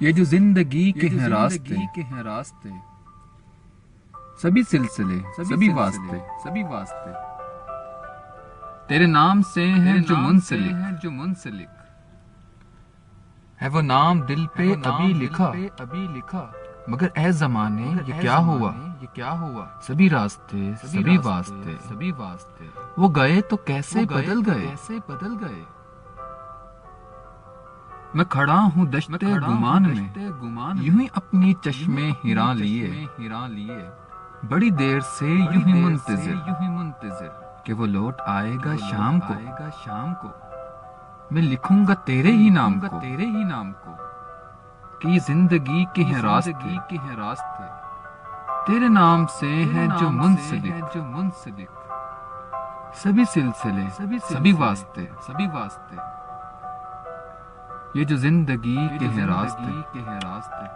یہ جو زندگی کے ہیں راستے، سبھی سلسلے، سبھی واسطے تیرے نام سے ہیں جو منسلک ہے وہ نام دل پہ ابھی لکھا، مگر اے زمانے یہ کیا ہوا؟ سبھی راستے، سبھی واسطے وہ گئے تو کیسے بدل گئے؟ میں کھڑا ہوں دشت گمان میں، یوں ہی اپنی چشمے ہراں لیے، بڑی دیر سے یوں ہی منتظر کہ وہ لوٹ آئے گا شام کو، میں لکھوں گا تیرے ہی نام کو کہ یہ زندگی کے ہیں راستے، تیرے نام سے ہیں جو منسلک، سبھی سلسلے، سبھی واسطے یہ جو زندگی کے ہیں راستے۔